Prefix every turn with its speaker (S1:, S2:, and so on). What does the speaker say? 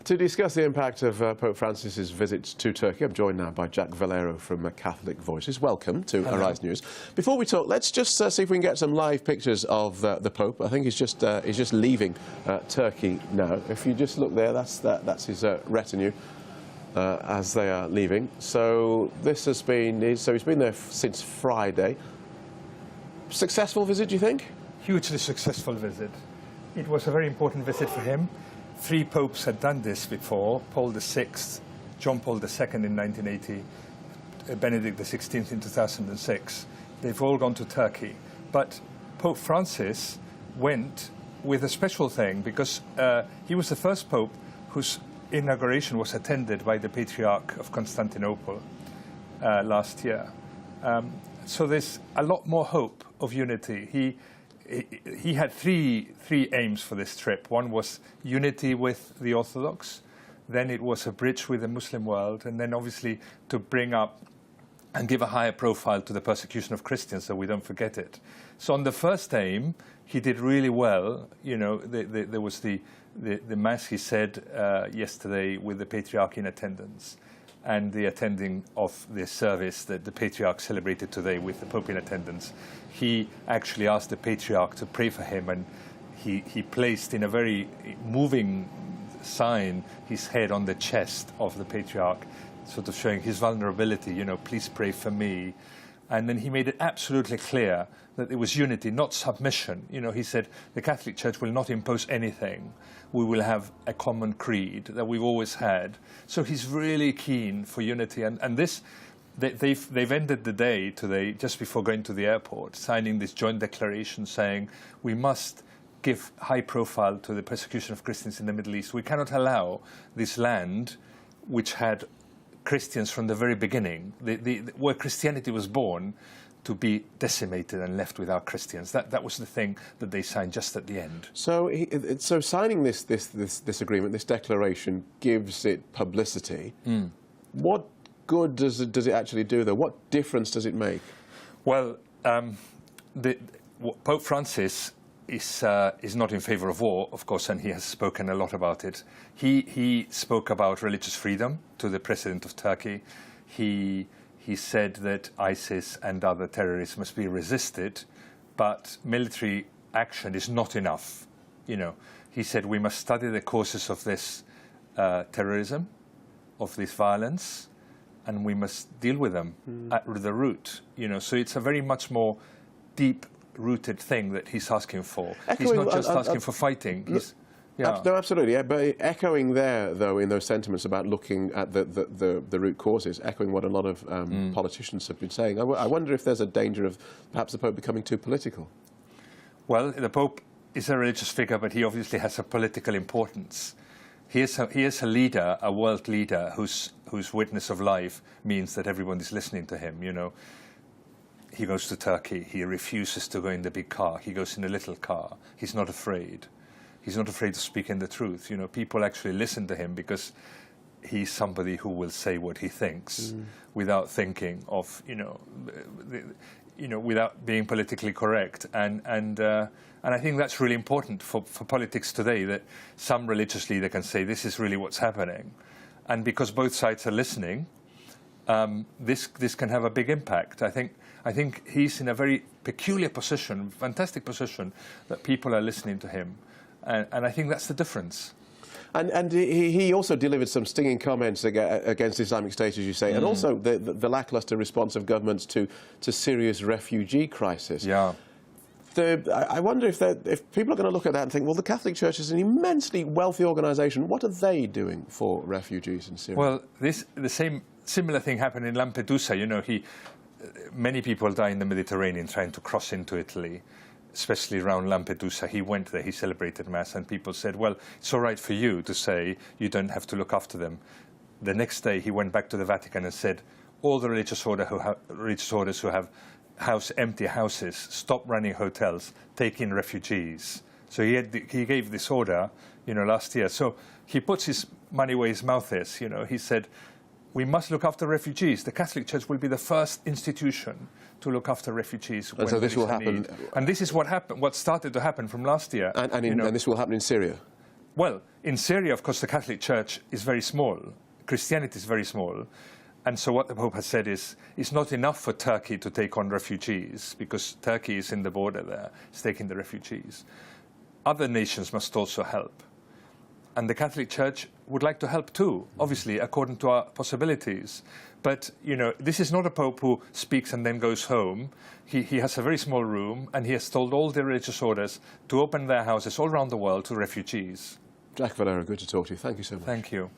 S1: To discuss the impact of Pope Francis's visit to Turkey, I'm joined now by Jack Valero from Catholic Voices. Welcome to Arise News. Before we talk, let's just see if we can get some live pictures of the Pope. I think he's just leaving Turkey now. If you just look there, that's his retinue as they are leaving. So this has been he's been there since Friday. Successful visit, do you think?
S2: Hugely successful visit. It was a very important visit for him. 3 popes had done this before: Paul VI, John Paul II in 1980, Benedict XVI in 2006. They've all gone to Turkey. But Pope Francis went with a special thing because he was the first pope whose inauguration was attended by the Patriarch of Constantinople last year. So there's a lot more hope of unity. He had three aims for this trip. One was unity with the Orthodox, then it was a bridge with the Muslim world, and then obviously to bring up and give a higher profile to the persecution of Christians so we don't forget it. So on the first aim, he did really well. You know, there was the Mass he said yesterday with the Patriarch in attendance, and the attending of the service that the Patriarch celebrated today with the Pope in attendance. He actually asked the Patriarch to pray for him, and he placed in a very moving sign his head on the chest of the Patriarch, sort of showing his vulnerability, you know, please pray for me. And then he made it absolutely clear that it was unity, not submission. You know, he said, the Catholic Church will not impose anything. We will have a common creed that we've always had. So he's really keen for unity. And this, they've ended the day today, just before going to the airport, signing this joint declaration saying we must give high profile to the persecution of Christians in the Middle East. We cannot allow this land, which had Christians from the very beginning, where Christianity was born, to be decimated and left without Christians. That was the thing that they signed just at the end.
S1: So, so signing this agreement, this declaration, gives it publicity. What good does it actually do, though? What difference does it make?
S2: Well, Pope Francis is not in favour of war, of course, and he has spoken a lot about it. He spoke about religious freedom to the President of Turkey. He said that ISIS and other terrorists must be resisted, but military action is not enough. You know, he said we must study the causes of this terrorism, of this violence, and we must deal with them at the root. You know, so it's a very much more deep-rooted thing that he's asking for. He's not just asking for fighting.
S1: Yeah. No, absolutely. Yeah, but echoing there, though, in those sentiments about looking at the root causes, echoing what a lot of politicians have been saying, I wonder if there's a danger of perhaps the Pope becoming too political.
S2: Well, the Pope is a religious figure, but he obviously has a political importance. He is a leader, a world leader, whose witness of life means that everyone is listening to him. You know, he goes to Turkey. He refuses to go in the big car. He goes in a little car. He's not afraid. He's not afraid to speak in the truth. You know, people actually listen to him because he's somebody who will say what he thinks without thinking of, without being politically correct. And I think that's really important for politics today, that some religious leader can say this is really what's happening. And because both sides are listening, this can have a big impact. I think he's in a very peculiar position, fantastic position, that people are listening to him. And I think that's the difference.
S1: And he also delivered some stinging comments against Islamic State, as you say, and also the lacklustre response of governments to Syria's refugee crisis.
S2: Yeah.
S1: I wonder if people are going to look at that and think, well, the Catholic Church is an immensely wealthy organisation. What are they doing for refugees in Syria?
S2: Well, the similar thing happened in Lampedusa. You know, many people die in the Mediterranean trying to cross into Italy, especially around Lampedusa. He went there, he celebrated Mass, and people said, well, it's all right for you to say you don't have to look after them. The next day he went back to the Vatican and said, all the religious orders who have empty houses, stop running hotels, take in refugees. So he gave this order, you know, last year. So he puts his money where his mouth is. You know, he said, we must look after refugees. The Catholic Church will be the first institution to look after refugees.
S1: And so this will happen.
S2: And this is what happened. What started to happen from last year.
S1: And this will happen in Syria.
S2: Well, in Syria, of course, the Catholic Church is very small. Christianity is very small. And so what the Pope has said is, it's not enough for Turkey to take on refugees, because Turkey is in the border there, it's taking the refugees. Other nations must also help. And the Catholic Church would like to help too, obviously, according to our possibilities. But, you know, this is not a Pope who speaks and then goes home. He has a very small room, and he has told all the religious orders to open their houses all around the world to refugees.
S1: Jack Valero, good to talk to you. Thank you so much.
S2: Thank you.